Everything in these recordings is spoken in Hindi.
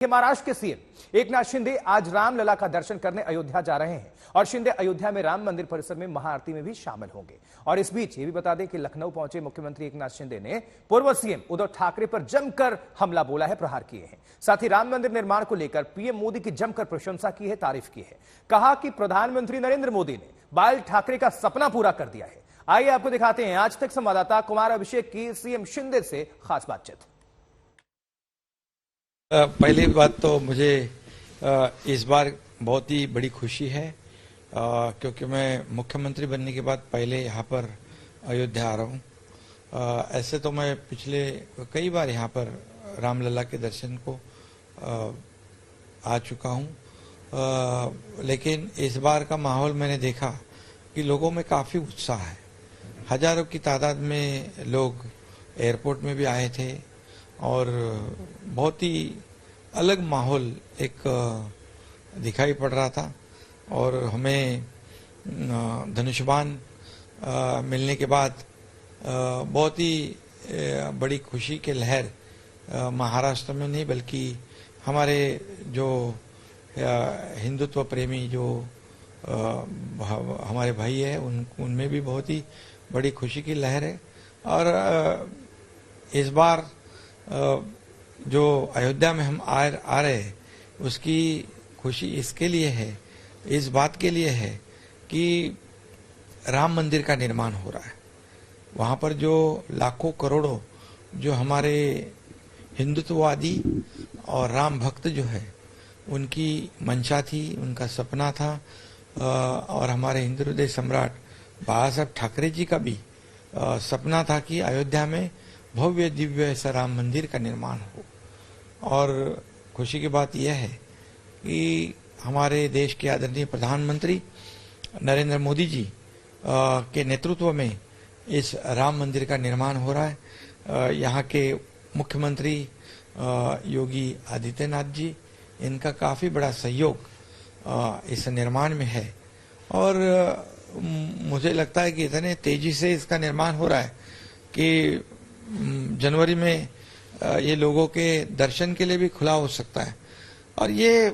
महाराष्ट्र के सीएम एकनाथ शिंदे आज रामलला का दर्शन करने अयोध्या जा रहे हैं और शिंदे अयोध्या में राम मंदिर परिसर में महाआरती में भी शामिल होंगे। और इस बीच ये भी बता दें कि लखनऊ पहुंचे मुख्यमंत्री एकनाथ शिंदे ने पूर्व सीएम उद्धव ठाकरे पर जमकर हमला बोला है, प्रहार किए हैं। साथ ही राम मंदिर निर्माण को लेकर पीएम मोदी की जमकर प्रशंसा की है, तारीफ की है। कहा कि प्रधानमंत्री नरेंद्र मोदी ने बाल ठाकरे का सपना पूरा कर दिया है। आइए आपको दिखाते हैं आज तक संवाददाता कुमार अभिषेक की सीएम शिंदे से खास बातचीत। पहली बात तो मुझे इस बार बहुत ही बड़ी खुशी है क्योंकि मैं मुख्यमंत्री बनने के बाद पहले यहाँ पर अयोध्या आ रहा हूँ। ऐसे तो मैं पिछले कई बार यहाँ पर रामलला के दर्शन को आ चुका हूँ, लेकिन इस बार का माहौल मैंने देखा कि लोगों में काफ़ी उत्साह है। हजारों की तादाद में लोग एयरपोर्ट में भी आए थे और बहुत ही अलग माहौल एक दिखाई पड़ रहा था। और हमें धनुष्यबाण मिलने के बाद बहुत ही बड़ी खुशी की लहर महाराष्ट्र में नहीं बल्कि हमारे जो हिंदुत्व प्रेमी जो हमारे भाई है उनमें भी बहुत ही बड़ी खुशी की लहर है। और इस बार जो अयोध्या में हम आ रहे हैं उसकी खुशी इसके लिए है, इस बात के लिए है कि राम मंदिर का निर्माण हो रहा है। वहाँ पर जो लाखों करोड़ों जो हमारे हिंदुत्ववादी और राम भक्त जो है उनकी मंशा थी, उनका सपना था। और हमारे हिंदू हृदय सम्राट बाबा साहब ठाकरे जी का भी सपना था कि अयोध्या में भव्य दिव्य ऐसा राम मंदिर का निर्माण हो। और खुशी की बात यह है कि हमारे देश के आदरणीय प्रधानमंत्री नरेंद्र मोदी जी के नेतृत्व में इस राम मंदिर का निर्माण हो रहा है। यहाँ के मुख्यमंत्री योगी आदित्यनाथ जी, इनका काफ़ी बड़ा सहयोग इस निर्माण में है। और मुझे लगता है कि इतने तेजी से इसका निर्माण हो रहा है कि जनवरी में ये लोगों के दर्शन के लिए भी खुला हो सकता है। और ये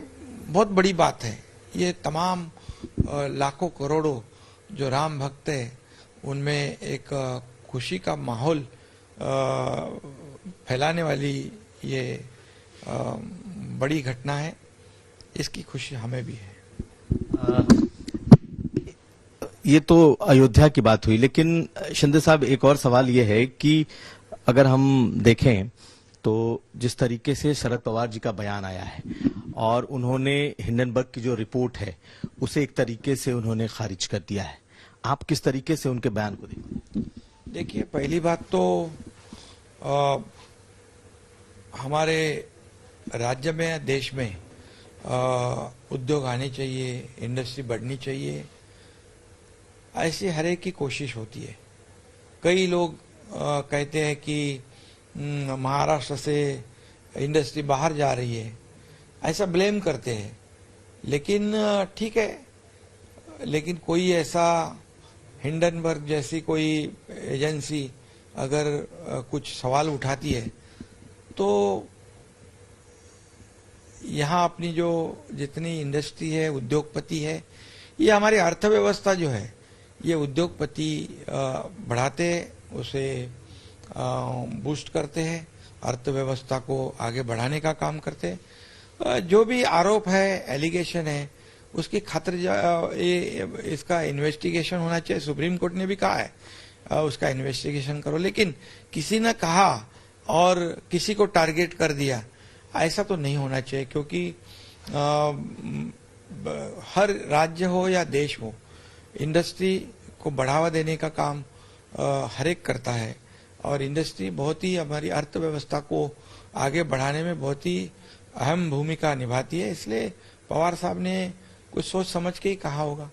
बहुत बड़ी बात है। ये तमाम लाखों करोड़ों जो राम भक्त हैं उनमें एक खुशी का माहौल फैलाने वाली ये बड़ी घटना है। इसकी खुशी हमें भी है। ये तो अयोध्या की बात हुई, लेकिन शिंदे साहब एक और सवाल ये है कि अगर हम देखें तो जिस तरीके से शरद पवार जी का बयान आया है और उन्होंने हिंडनबर्ग की जो रिपोर्ट है उसे एक तरीके से उन्होंने खारिज कर दिया है, आप किस तरीके से उनके बयान को देखते? देखिए, पहली बात तो हमारे राज्य में देश में उद्योग आने चाहिए, इंडस्ट्री बढ़नी चाहिए, ऐसी हर एक की कोशिश होती है। कई लोग कहते हैं कि महाराष्ट्र से इंडस्ट्री बाहर जा रही है, ऐसा ब्लेम करते हैं। लेकिन ठीक है, लेकिन कोई ऐसा हिंडनबर्ग जैसी कोई एजेंसी अगर कुछ सवाल उठाती है तो यहाँ अपनी जो जितनी इंडस्ट्री है, उद्योगपति है, ये हमारी अर्थव्यवस्था जो है ये उद्योगपति बढ़ाते, उसे बूस्ट करते हैं, अर्थव्यवस्था को आगे बढ़ाने का काम करते हैं। जो भी आरोप है, एलिगेशन है, उसकी खातिर इसका इन्वेस्टिगेशन होना चाहिए। सुप्रीम कोर्ट ने भी कहा है उसका इन्वेस्टिगेशन करो, लेकिन किसी ने कहा और किसी को टारगेट कर दिया, ऐसा तो नहीं होना चाहिए। क्योंकि हर राज्य हो या देश हो, इंडस्ट्री को बढ़ावा देने का काम हर एक करता है। और इंडस्ट्री बहुत ही हमारी अर्थव्यवस्था को आगे बढ़ाने में बहुत ही अहम भूमिका निभाती है। इसलिए पवार साहब ने कुछ सोच समझ के ही कहा होगा।